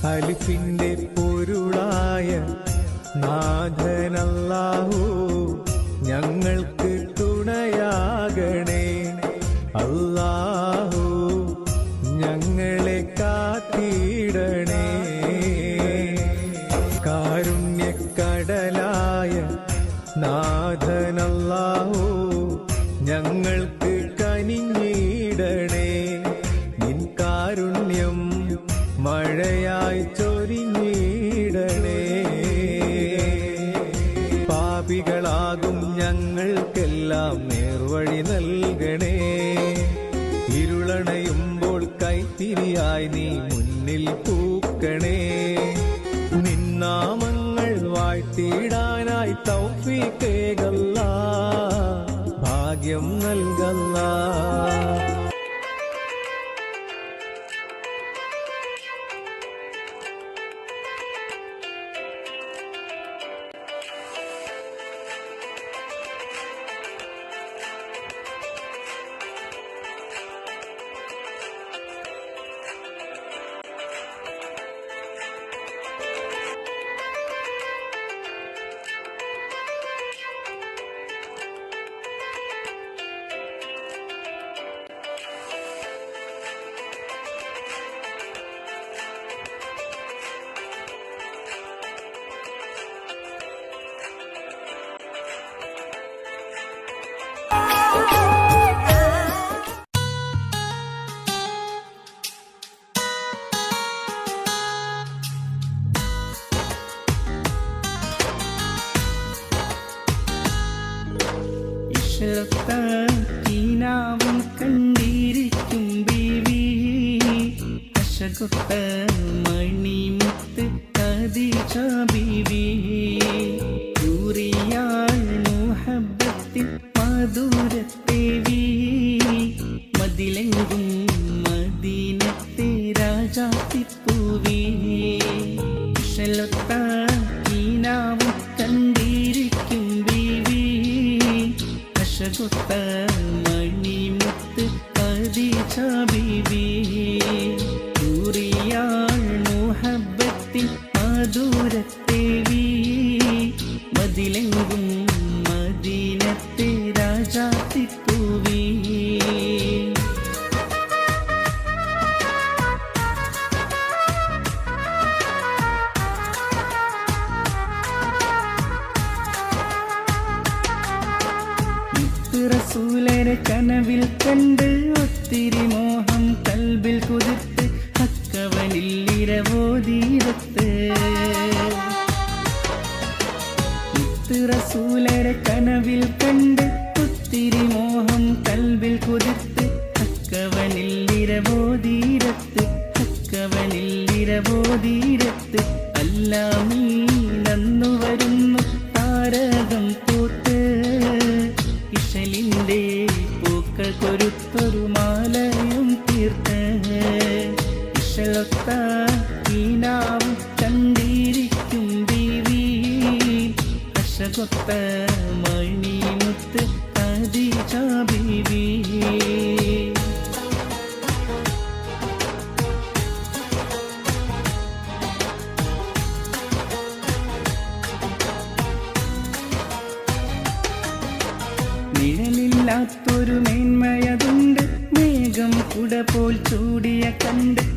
അലിഫിന്റെ പൊരുളായ നാഥനല്ലാഹു ഞങ്ങൾക്ക് തുണയാകണേ. അല്ലാഹു ഞങ്ങളെ കാത്തിടണേ. കാരുണ്യക്കടലായ നാഥനല്ലാഹു ഞങ്ങൾക്ക് കനിഞ്ഞിടണേ. നിൻ കാരുണ്യം മഴയായി ചൊരിഞ്ഞിടണേ. പാപികളാകും ഞങ്ങൾക്കെല്ലാം നേർവഴി നൽകണേ. ഇരുളണയുമ്പോൾ കൈത്തിരിയായി നീ മുന്നിൽ പൂക്കണേ. നിന്നാമങ്ങൾ വാഴ്ത്തിയിടാനായി തൗഫീഖേകല്ലാ, ഭാഗ്യം നൽകല്ലാ. ീനാവും കണ്ടിരിക്കും ബീവി, അശകൊത്ത മണിമുത്ത് ഖദീജ ബീവി. ൂറിയാൾ മുഹബ്ബത്തിൽ മധുരത്തേവി, മതിലെങ്കും മദീനത്തെ രാജാത്തിപ്പൂവി. ഇശലൊത്ത ീനാവും കണ്ടിരിക്കും ബീവി, അശകൊത്ത മണിമുത്ത് ഖദീജ ബീവി. ൂറിയാൾ മുഹബ്ബത്തിൽ മധുരത്തേവി, മതിലെങ്കും മദീനത്തെ രാജാത്തിപ്പൂവി. റസൂലരെ കനവിൽ കണ്ട് ഒത്തിരി മോഹം കൽബിൽ കുതിർത്ത് അക്കവനിൽ ഇരവോതീരത്ത്. റസൂലരെ കനവിൽ കണ്ട് ഒത്തിരി മോഹം കൽബിൽ കുതിർത്ത് അക്കവനിൽ ഇരവോതീരത്ത്, അക്കവനിൽ ഇരവോതീരത്ത്. അല്ലാമീനന്നു വരുന്നു താരകം പൂത്ത്, ഇശലിന്റെ പൂക്കൾ കൊരുത്തൊരു മാലയും തീർത്ത്. ഇശലൊത്ത ഈനാവും കണ്ടിരിക്കും ബീവി, അശകൊത്ത മണിമുത്ത് ഖദീജ ബീവി. നിഴലില്ലാത്തൊരു മേന്മയതുണ്ട്, മേഘം കുട പോൽ ചൂടിയ കണ്ട്